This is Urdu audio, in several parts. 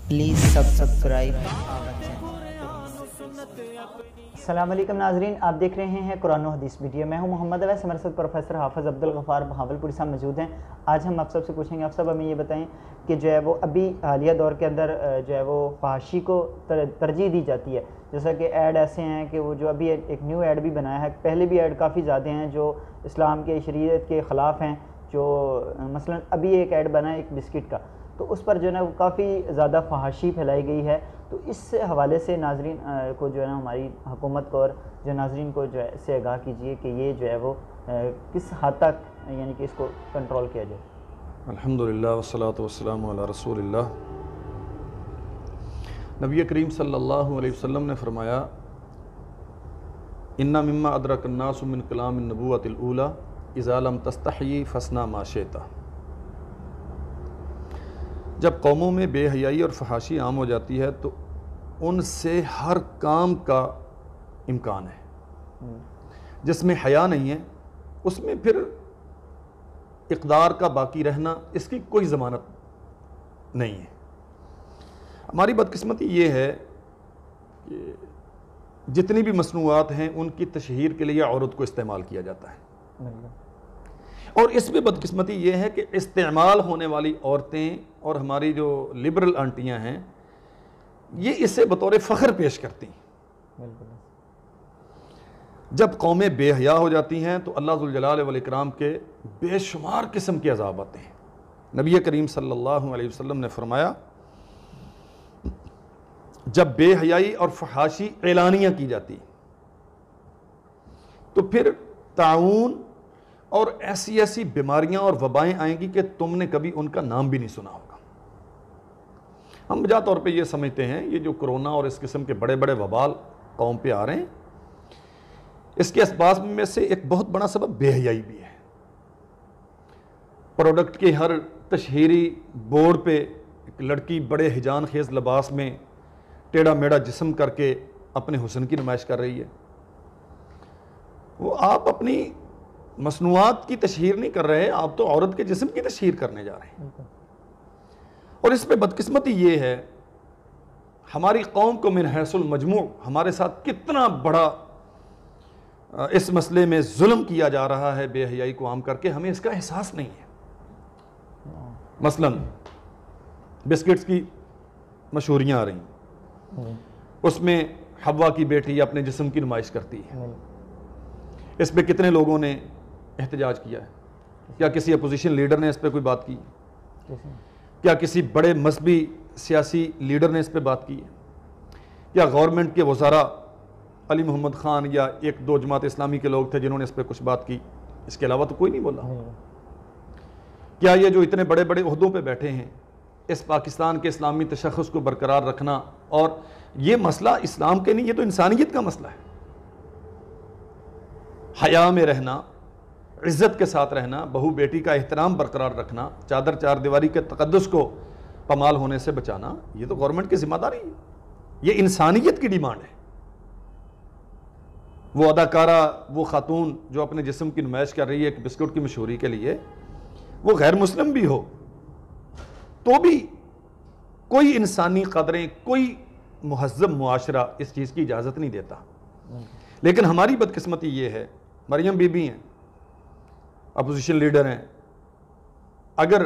پلیز سبسکرائب السلام علیکم ناظرین، آپ دیکھ رہے ہیں قرآن و حدیث ویڈیو۔ میں ہوں محمد اویس، ہمارے ساتھ پروفیسر حافظ عبدالغفار بہاولپوری صاحب موجود ہیں۔ آج ہم آپ سب سے پوچھیں گے، آپ سب ہمیں یہ بتائیں کہ جو ہے وہ ابھی حالیہ دور کے اندر جو ہے وہ فحاشی کو ترجیح دی جاتی ہے، جیسا کہ ایڈ ایسے ہیں کہ وہ جو ابھی ایک نیو ایڈ بھی بنایا ہے، پہلے بھی ایڈ کافی زیادہ ہیں جو اسلام کے شریعت کے خلاف ہیں، جو مثلا ابھی ایک ایڈ بنا ہے ایک بسکٹ کا، تو اس پر جو ہے نا وہ کافی زیادہ فحاشی پھیلائی گئی ہے۔ تو اس حوالے سے ناظرین کو جو ہے نا ہماری حکومت کو اور جو ناظرین کو جو ہے اس سے آگاہ کیجیے کہ یہ جو ہے وہ کس حد تک یعنی کہ اس کو کنٹرول کیا جائے۔ الحمدللہ والصلاة والسلام علی رسول اللہ۔ نبی کریم صلی اللہ علیہ وسلم نے فرمایا، اِنَّ مِمَّا أَدْرَكَ النَّاسُ مِنْ كَلَامِ النُّبُوَّةِ الْأُولَى إِذَا لَمْ تَسْتَحْيِ فَاصْنَعْ مَا شِئْتَ۔ جب قوموں میں بے حیائی اور فحاشی عام ہو جاتی ہے تو ان سے ہر کام کا امکان ہے۔ جس میں حیا نہیں ہے اس میں پھر اقدار کا باقی رہنا اس کی کوئی ضمانت نہیں ہے۔ ہماری بدقسمتی یہ ہے کہ جتنی بھی مصنوعات ہیں ان کی تشہیر کے لیے عورت کو استعمال کیا جاتا ہے، اور اس میں بدقسمتی یہ ہے کہ استعمال ہونے والی عورتیں اور ہماری جو لبرل آنٹیاں ہیں یہ اسے بطور فخر پیش کرتی ہیں۔ جب قومیں بے حیا ہو جاتی ہیں تو اللہ ذوالجلال والاکرام کے بے شمار قسم کے عذاب آتے ہیں۔ نبی کریم صلی اللہ علیہ وسلم نے فرمایا، جب بے حیائی اور فحاشی اعلانیہ کی جاتی تو پھر طاعون اور ایسی ایسی بیماریاں اور وبائیں آئیں گی کہ تم نے کبھی ان کا نام بھی نہیں سنا ہوگا۔ ہم بجا طور پہ یہ سمجھتے ہیں یہ جو کرونا اور اس قسم کے بڑے بڑے وبال قوم پہ آ رہے ہیں، اس کے اسباب میں سے ایک بہت بڑا سبب بے حیائی بھی ہے۔ پروڈکٹ کے ہر تشہیری بورڈ پہ ایک لڑکی بڑے ہجان خیز لباس میں ٹیڑھا میڑھا جسم کر کے اپنے حسن کی نمائش کر رہی ہے۔ وہ آپ اپنی مصنوعات کی تشہیر نہیں کر رہے، آپ تو عورت کے جسم کی تشہیر کرنے جا رہے ہیں۔ اور اس پہ بدقسمتی یہ ہے، ہماری قوم کو من حیث المجموع ہمارے ساتھ کتنا بڑا اس مسئلے میں ظلم کیا جا رہا ہے بے حیائی کو عام کر کے، ہمیں اس کا احساس نہیں ہے۔ مثلا بسکٹس کی مشہوریاں آ رہی ہیں، اس میں حوا کی بیٹی اپنے جسم کی نمائش کرتی ہے۔ اس پہ کتنے لوگوں نے احتجاج کیا ہے؟ کیا کسی اپوزیشن لیڈر نے اس پہ کوئی بات کی؟ کیا کسی بڑے مذہبی سیاسی لیڈر نے اس پہ بات کی ہے؟ کیا گورنمنٹ کے وزراء علی محمد خان یا ایک دو جماعت اسلامی کے لوگ تھے جنہوں نے اس پہ کچھ بات کی؟ اس کے علاوہ تو کوئی نہیں بولا۔ کیا یہ جو اتنے بڑے بڑے عہدوں پہ بیٹھے ہیں، اس پاکستان کے اسلامی تشخص کو برقرار رکھنا، اور یہ مسئلہ اسلام کے نہیں، یہ تو انسانیت کا مسئلہ ہے، حیا میں رہنا، عزت کے ساتھ رہنا، بہو بیٹی کا احترام برقرار رکھنا، چادر چار دیواری کے تقدس کو پامال ہونے سے بچانا، یہ تو گورنمنٹ کی ذمہ داری ہے، یہ انسانیت کی ڈیمانڈ ہے۔ وہ اداکارہ، وہ خاتون جو اپنے جسم کی نمائش کر رہی ہے ایک بسکٹ کی مشہوری کے لیے، وہ غیر مسلم بھی ہو تو بھی کوئی انسانی قدریں، کوئی مہذب معاشرہ اس چیز کی اجازت نہیں دیتا۔ لیکن ہماری بدقسمتی یہ ہے، مریم بی بی ہیں، اپوزیشن لیڈر ہیں، اگر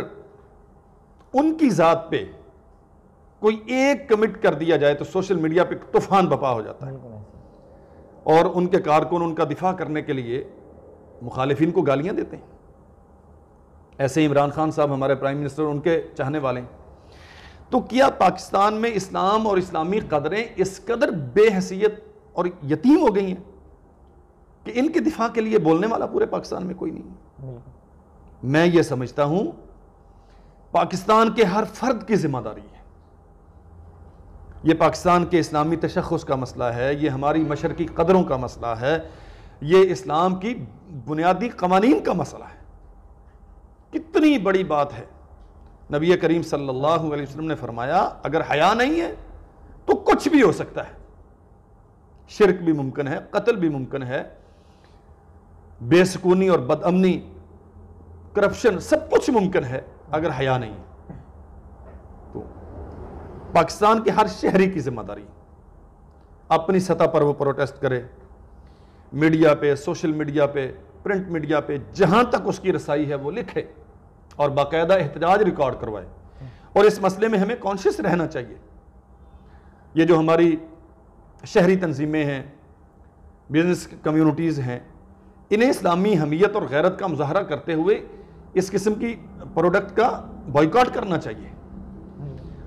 ان کی ذات پہ کوئی ایک کمنٹ کر دیا جائے تو سوشل میڈیا پہ طوفان بپا ہو جاتا ہے، اور ان کے کارکن ان کا دفاع کرنے کے لیے مخالفین کو گالیاں دیتے ہیں۔ ایسے ہی عمران خان صاحب ہمارے پرائم منسٹر، ان کے چاہنے والے ہیں۔ تو کیا پاکستان میں اسلام اور اسلامی قدریں اس قدر بے حیثیت اور یتیم ہو گئی ہیں کہ ان کے دفاع کے لیے بولنے والا پورے پاکستان میں کوئی نہیں؟ میں یہ سمجھتا ہوں پاکستان کے ہر فرد کی ذمہ داری ہے، یہ پاکستان کے اسلامی تشخص کا مسئلہ ہے، یہ ہماری مشرقی قدروں کا مسئلہ ہے، یہ اسلام کی بنیادی قوانین کا مسئلہ ہے۔ کتنی بڑی بات ہے، نبی کریم صلی اللہ علیہ وسلم نے فرمایا اگر حیا نہیں ہے تو کچھ بھی ہو سکتا ہے، شرک بھی ممکن ہے، قتل بھی ممکن ہے، بے سکونی اور بد امنی، کرپشن، سب کچھ ممکن ہے اگر حیا نہیں۔ تو پاکستان کے ہر شہری کی ذمہ داری اپنی سطح پر وہ پروٹیسٹ کرے، میڈیا پہ، سوشل میڈیا پہ، پرنٹ میڈیا پہ، جہاں تک اس کی رسائی ہے وہ لکھے اور باقاعدہ احتجاج ریکارڈ کروائے. اور اس مسئلے میں ہمیں کانشیس رہنا چاہیے. یہ جو ہماری شہری تنظیمیں ہیں، بزنس کمیونٹیز ہیں، انہیں اسلامی حمیت اور غیرت کا مظاہرہ کرتے ہوئے اس قسم کی پروڈکٹ کا بائیکاٹ کرنا چاہیے.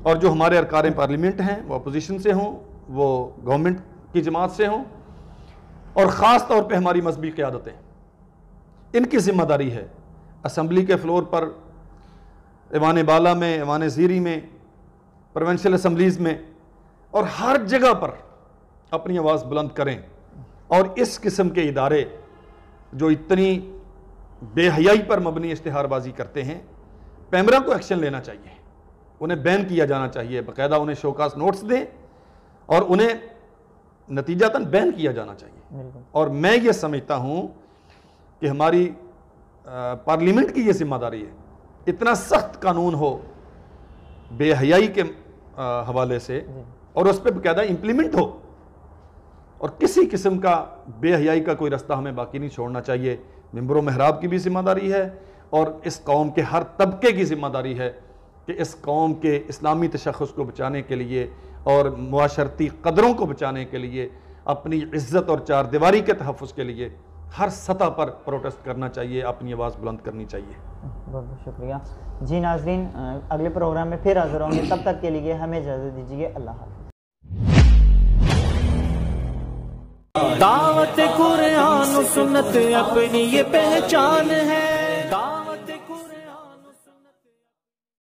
اور جو ہمارے ارکان پارلیمنٹ ہیں وہ اپوزیشن سے ہوں، وہ گورنمنٹ کی جماعت سے ہوں، اور خاص طور پہ ہماری مذہبی قیادتیں، ان کی ذمہ داری ہے اسمبلی کے فلور پر، ایوان بالا میں، ایوان زیری میں، پروونشل اسمبلیز میں، اور ہر جگہ پر اپنی آواز بلند کریں. اور اس قسم کے ادارے جو اتنی بے حیائی پر مبنی اشتہار بازی کرتے ہیں، پیمرا کو ایکشن لینا چاہیے، انہیں بین کیا جانا چاہیے، باقاعدہ انہیں شوکاز نوٹس دیں اور انہیں نتیجتاً بین کیا جانا چاہیے. اور میں یہ سمجھتا ہوں کہ ہماری پارلیمنٹ کی یہ ذمہ داری ہے، اتنا سخت قانون ہو بے حیائی کے حوالے سے اور اس پہ باقاعدہ امپلیمنٹ ہو، اور کسی قسم کا بے حیائی کا کوئی رستہ ہمیں باقی نہیں چھوڑنا چاہیے. ممبر و محراب کی بھی ذمہ داری ہے اور اس قوم کے ہر طبقے کی ذمہ داری ہے کہ اس قوم کے اسلامی تشخص کو بچانے کے لیے اور معاشرتی قدروں کو بچانے کے لیے، اپنی عزت اور چار دیواری کے تحفظ کے لیے ہر سطح پر پروٹیسٹ کرنا چاہیے، اپنی آواز بلند کرنی چاہیے. بہت بہت شکریہ. جی ناظرین، اگلے پروگرام میں پھر حاضر ہوں گے، تب تک کے لیے ہمیں اجازت دیجیے. اللہ حافظ. دعوت قرآن و سنت اپنی یہ پہچان ہے.